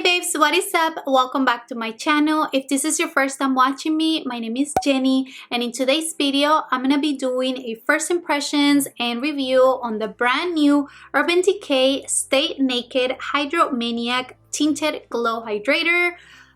babes, what is up? Welcome back to my channel. If this is your first time watching me, my name is Jenny, and in today's video I'm gonna be doing a first impressions and review on the brand new Urban Decay Stay Naked Hydromaniac Tinted Glow Hydrator.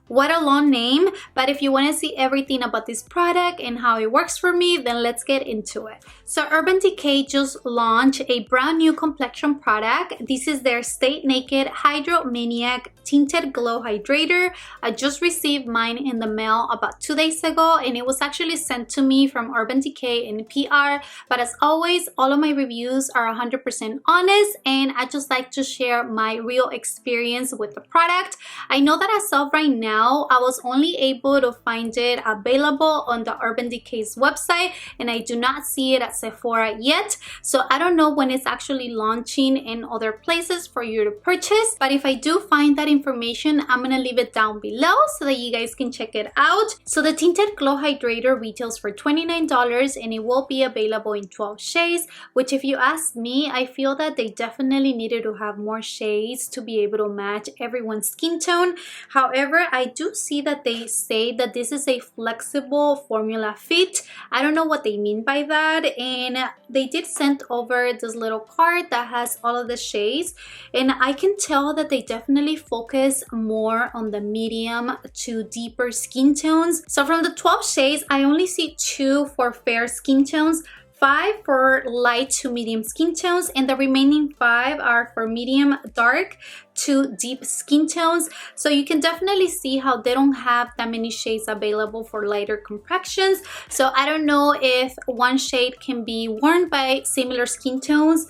What a long name, but if you want to see everything about this product and how it works for me, then let's get into it. So Urban Decay just launched a brand new complexion product. This is their Stay Naked Hydromaniac Tinted Glow Hydrator. I just received mine in the mail about 2 days ago, and it was actually sent to me from Urban Decay in PR. But as always, all of my reviews are 100% honest, and I just like to share my real experience with the product. I know that as of right now, I was only able to find it available on the Urban Decay's website, and I do not see it at Sephora yet. So I don't know when it's actually launching in other places for you to purchase. But if I do find that information, I'm gonna leave it down below so that you guys can check it out. So the Tinted Glow Hydrator retails for $29, and it will be available in 12 shades, which if you ask me, I feel that they definitely needed to have more shades to be able to match everyone's skin tone. However, I do see that they say that this is a flexible formula fit. I don't know what they mean by that, and they did send over this little card that has all of the shades, and I can tell that they definitely focus more on the medium to deeper skin tones. So from the 12 shades, I only see 2 for fair skin tones, 5 for light to medium skin tones, and the remaining 5 are for medium dark to deep skin tones. So you can definitely see how they don't have that many shades available for lighter complexions. So I don't know if one shade can be worn by similar skin tones.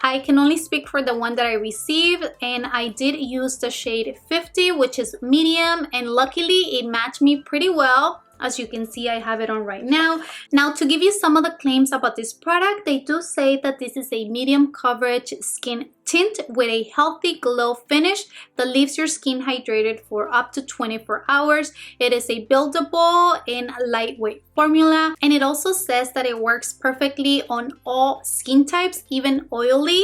I can only speak for the one that I received, and I did use the shade 50, which is medium, and luckily it matched me pretty well. As you can see, I have it on right now. Now, to give you some of the claims about this product, they do say that this is a medium coverage skin tint with a healthy glow finish that leaves your skin hydrated for up to 24 hours. It is a buildable and lightweight formula, and it also says that it works perfectly on all skin types, even oily,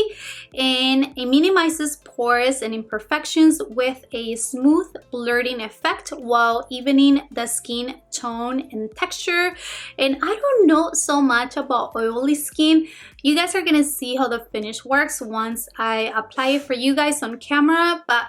and it minimizes pores and imperfections with a smooth blurring effect while evening the skin tone and texture. And I don't know so much about oily skin. You guys are gonna see how the finish works once I apply it for you guys on camera, but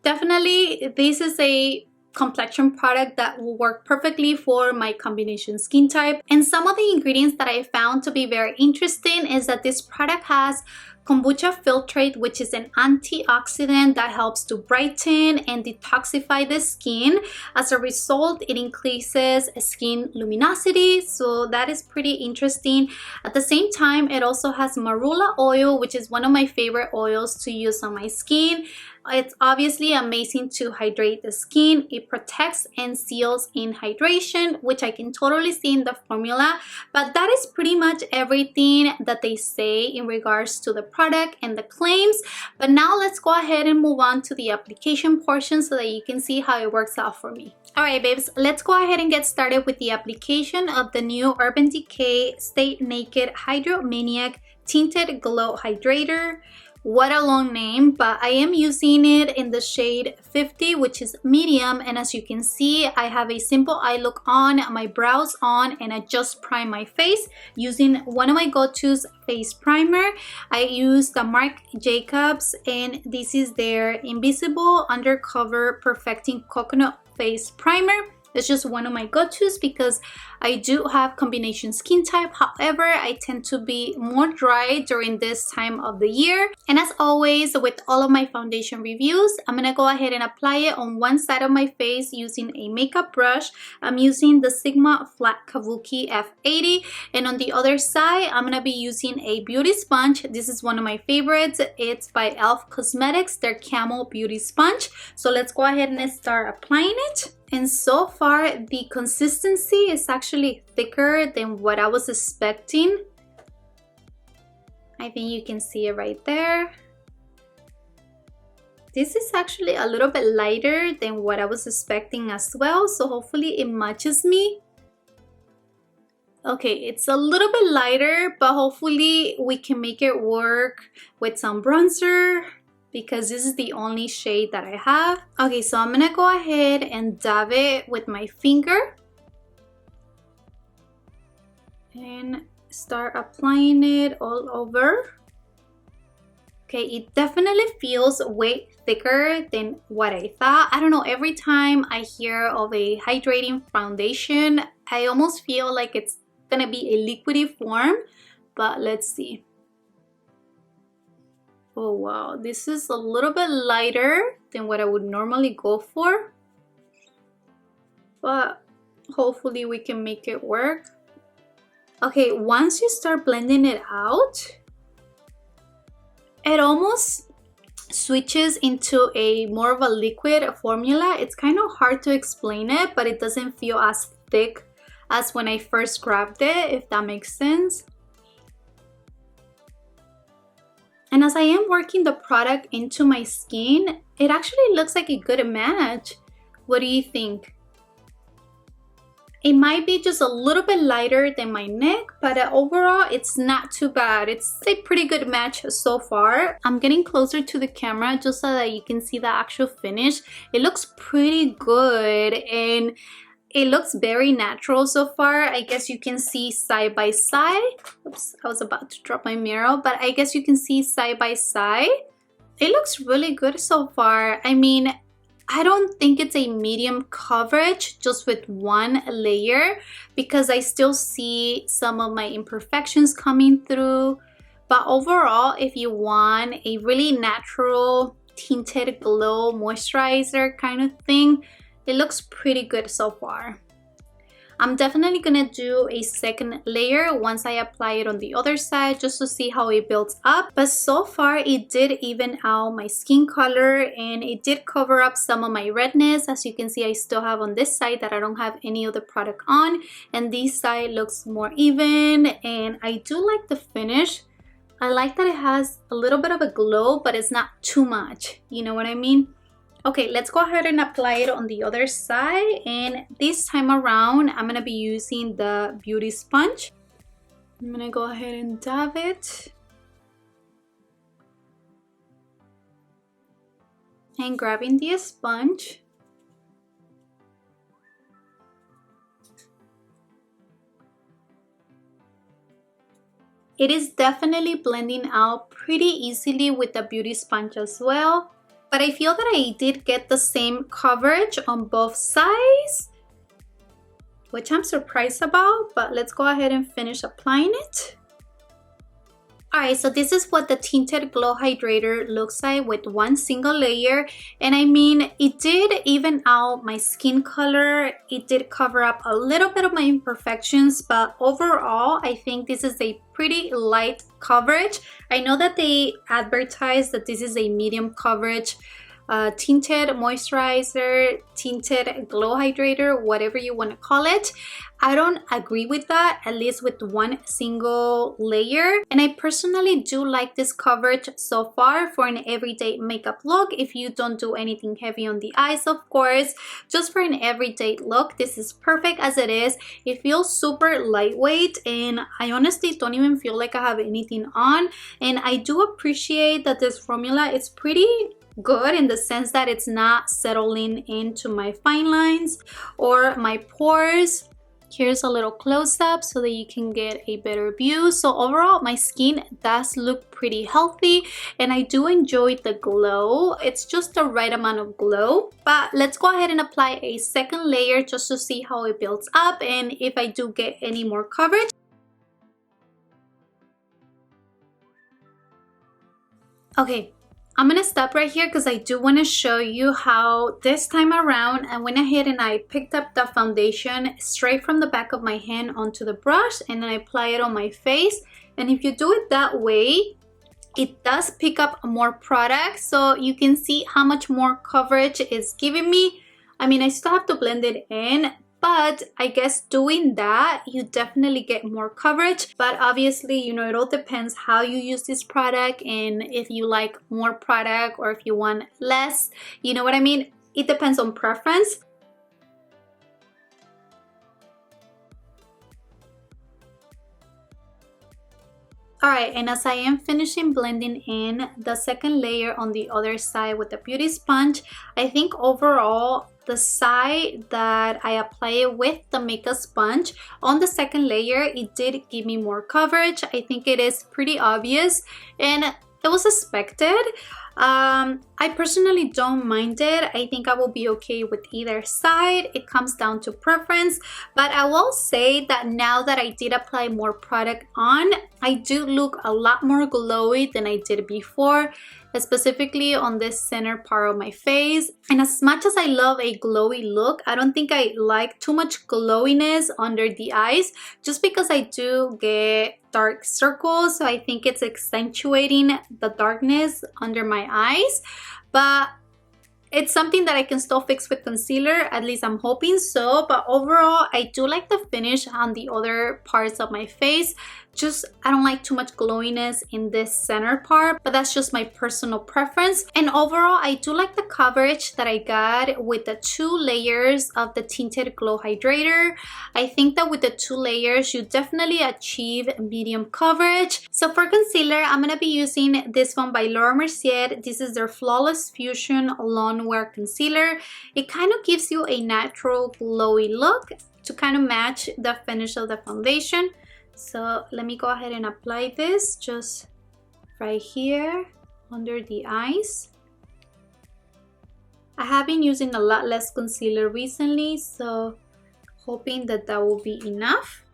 definitely this is a complexion product that will work perfectly for my combination skin type. And some of the ingredients that I found to be very interesting is that this product has kombucha filtrate, which is an antioxidant that helps to brighten and detoxify the skin. As a result, it increases skin luminosity, so that is pretty interesting. At the same time, it also has marula oil, which is one of my favorite oils to use on my skin. It's obviously amazing to hydrate the skin. It protects and seals in hydration, which I can totally see in the formula. But that is pretty much everything that they say in regards to the product and the claims. But now let's go ahead and move on to the application portion so that you can see how it works out for me. Alright babes, let's go ahead and get started with the application of the new Urban Decay Stay Naked Hydromaniac Tinted Glow Hydrator. What a long name, but I am using it in the shade 50, which is medium, and as you can see, I have a simple eye look on, my brows on, and I just prime my face using one of my go-tos, face primer. I use the Marc Jacobs, and this is their Invisible Undercover Perfecting Coconut Face Primer. It's just one of my go-tos because I do have combination skin type. However, I tend to be more dry during this time of the year. And as always, with all of my foundation reviews, I'm gonna go ahead and apply it on one side of my face using a makeup brush. I'm using the Sigma Flat Kabuki F80. And on the other side, I'm gonna be using a beauty sponge. This is one of my favorites. It's by e.l.f. Cosmetics, their Camel Beauty Sponge. So let's go ahead and start applying it. And so far, the consistency is actually thicker than what I was expecting. I think you can see it right there. This is actually a little bit lighter than what I was expecting as well, so hopefully it matches me. Okay, it's a little bit lighter, but hopefully we can make it work with some bronzer. because this is the only shade that I have. Okay, so I'm gonna go ahead and dab it with my finger and start applying it all over. Okay, it definitely feels way thicker than what I thought. I don't know, every time I hear of a hydrating foundation, I almost feel like it's gonna be a liquidy form, but let's see. Oh wow, this is a little bit lighter than what I would normally go for, but hopefully we can make it work. Okay, once you start blending it out, it almost switches into a more of a liquid formula. It's kind of hard to explain it, but it doesn't feel as thick as when I first grabbed it, if that makes sense. And as I am working the product into my skin, it actually looks like a good match. What do you think? It might be just a little bit lighter than my neck, but overall it's not too bad. It's a pretty good match so far. I'm getting closer to the camera just so that you can see the actual finish. It looks pretty good and it looks very natural so far. I guess you can see side by side. Oops, I was about to drop my mirror, but I guess you can see side by side. It looks really good so far. I mean, I don't think it's a medium coverage just with one layer because I still see some of my imperfections coming through. But overall, if you want a really natural tinted glow moisturizer kind of thing, it looks pretty good so far. I'm definitely gonna do a second layer once I apply it on the other side just to see how it builds up. But so far it did even out my skin color and it did cover up some of my redness. As you can see, I still have on this side that I don't have any other product on, and this side looks more even, and I do like the finish. I like that it has a little bit of a glow, but it's not too much. You know what I mean? Okay, let's go ahead and apply it on the other side, and this time around I'm gonna be using the beauty sponge. I'm gonna go ahead and dab it and grabbing the sponge. It is definitely blending out pretty easily with the beauty sponge as well. But I feel that I did get the same coverage on both sides, which I'm surprised about, but let's go ahead and finish applying it. Alright, so this is what the Tinted Glow Hydrator looks like with one single layer. And I mean, it did even out my skin color. It did cover up a little bit of my imperfections, but overall, I think this is a pretty light coverage. I know that they advertise that this is a medium coverage tinted moisturizer, tinted glow hydrator, whatever you want to call it. I don't agree with that, at least with one single layer. And I personally do like this coverage so far for an everyday makeup look. If you don't do anything heavy on the eyes, of course, just for an everyday look, this is perfect as it is. It feels super lightweight, and I honestly don't even feel like I have anything on. And I do appreciate that this formula is pretty good in the sense that it's not settling into my fine lines or my pores. Here's a little close-up so that you can get a better view. So overall, my skin does look pretty healthy and I do enjoy the glow. It's just the right amount of glow. But let's go ahead and apply a second layer just to see how it builds up and if I do get any more coverage. Okay, I'm gonna stop right here because I do want to show you how this time around I went ahead and I picked up the foundation straight from the back of my hand onto the brush and then I apply it on my face. And if you do it that way, it does pick up more product, so you can see how much more coverage it's giving me. I mean, I still have to blend it in, but I guess doing that, you definitely get more coverage. But obviously, you know, it all depends how you use this product and if you like more product or if you want less. You know what I mean? It depends on preference. Alright, and as I am finishing blending in the second layer on the other side with the beauty sponge, I think overall the side that I apply it with the makeup sponge on the second layer, it did give me more coverage. I think it is pretty obvious and it was expected. I personally don't mind it. I think I will be okay with either side. It comes down to preference, but I will say that now that I did apply more product on, I do look a lot more glowy than I did before, specifically on this center part of my face. And as much as I love a glowy look, I don't think I like too much glowiness under the eyes, just because I do get dark circles, so I think it's accentuating the darkness under my eyes. But it's something that I can still fix with concealer, at least I'm hoping so. But overall, I do like the finish on the other parts of my face. Just, I don't like too much glowiness in this center part, but that's just my personal preference. And overall, I do like the coverage that I got with the 2 layers of the Tinted Glow Hydrator. I think that with the 2 layers, you definitely achieve medium coverage. So for concealer, I'm going to be using this one by Laura Mercier. This is their Flawless Fusion Lawn Wear Concealer. It kind of gives you a natural glowy look to kind of match the finish of the foundation. So let me go ahead and apply this just right here under the eyes. I have been using a lot less concealer recently, so hoping that that will be enough.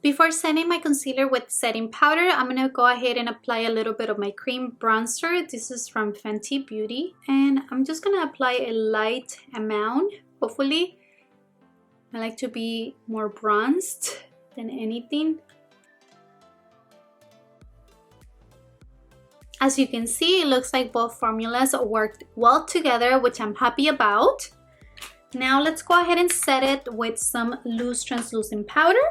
Before setting my concealer with setting powder, I'm going to go ahead and apply a little bit of my cream bronzer. This is from Fenty Beauty, and I'm just going to apply a light amount, hopefully. I like to be more bronzed than anything. As you can see, it looks like both formulas worked well together, which I'm happy about. Now let's go ahead and set it with some loose translucent powder.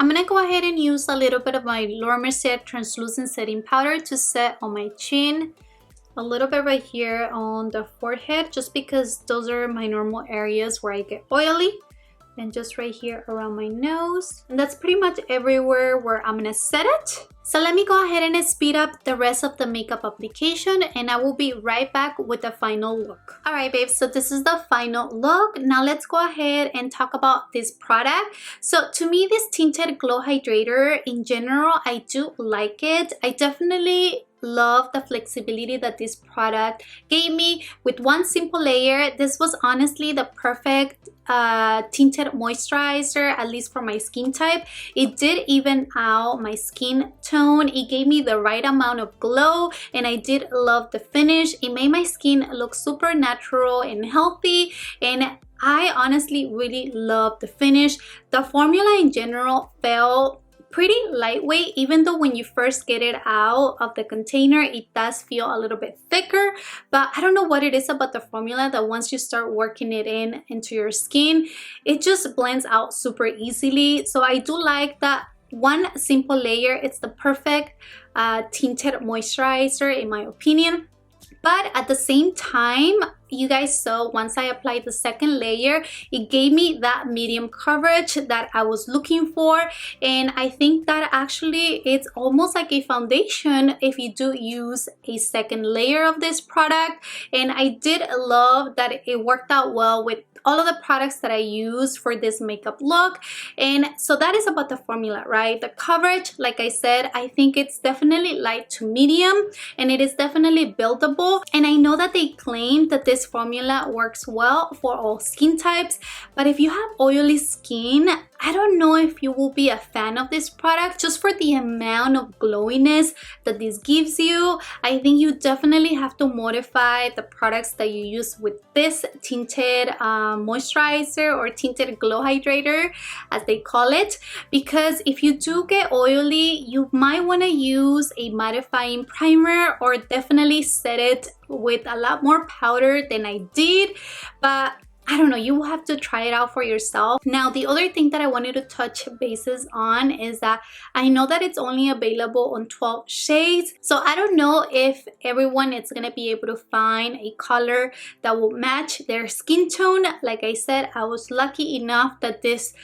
I'm going to go ahead and use a little bit of my Laura Mercier translucent setting powder to set on my chin. A little bit right here on the forehead, just because those are my normal areas where I get oily. And just right here around my nose. And that's pretty much everywhere where I'm gonna set it. So let me go ahead and speed up the rest of the makeup application, and I will be right back with the final look. Alright babes, so this is the final look. Now let's go ahead and talk about this product. So to me, this Tinted Glow Hydrator in general, I do like it. I definitely love the flexibility that this product gave me with one simple layer. This was honestly the perfect tinted moisturizer, at least for my skin type. It did even out my skin tone. It gave me the right amount of glow, and I did love the finish. It made my skin look super natural and healthy, and I honestly really love the finish. The formula in general felt pretty lightweight, even though when you first get it out of the container, it does feel a little bit thicker. But I don't know what it is about the formula that once you start working it into your skin, it just blends out super easily. So I do like that one simple layer. It's the perfect tinted moisturizer in my opinion. But at the same time, you guys saw once I applied the second layer, it gave me that medium coverage that I was looking for. And I think that actually it's almost like a foundation if you do use a second layer of this product. And I did love that it worked out well with all of the products that I use for this makeup look. And so that is about the formula, right? The coverage, like I said, I think it's definitely light to medium, and it is definitely buildable. And I know that they claim that this formula works well for all skin types, but if you have oily skin, I don't know if you will be a fan of this product just for the amount of glowiness that this gives you. I think you definitely have to modify the products that you use with this tinted moisturizer or tinted glow hydrator, as they call it, because if you do get oily, you might want to use a mattifying primer or definitely set it with a lot more powder than I did. But I don't know, you will have to try it out for yourself. Now, the other thing that I wanted to touch bases on is that I know that it's only available on 12 shades. So I don't know if everyone is going to be able to find a color that will match their skin tone. Like I said, I was lucky enough that this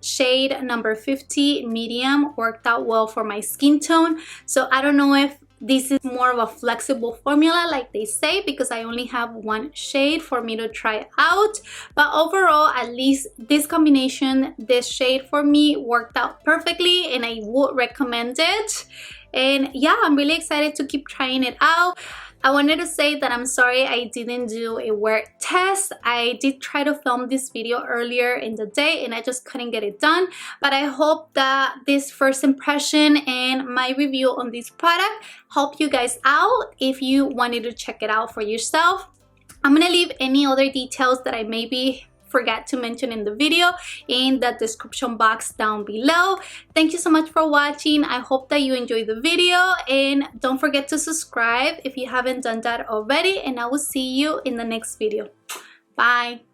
shade number 50 medium worked out well for my skin tone. So I don't know if this is more of a flexible formula like they say, because I only have one shade for me to try out. But overall, at least this combination, this shade for me worked out perfectly and I would recommend it. And yeah, I'm really excited to keep trying it out. I wanted to say that I'm sorry I didn't do a wear test. I did try to film this video earlier in the day and I just couldn't get it done. But I hope that this first impression and my review on this product help you guys out if you wanted to check it out for yourself. I'm gonna leave any other details that I maybe forgot to mention in the video in the description box down below. Thank you so much for watching. I hope that you enjoyed the video, and don't forget to subscribe if you haven't done that already, and I will see you in the next video. Bye.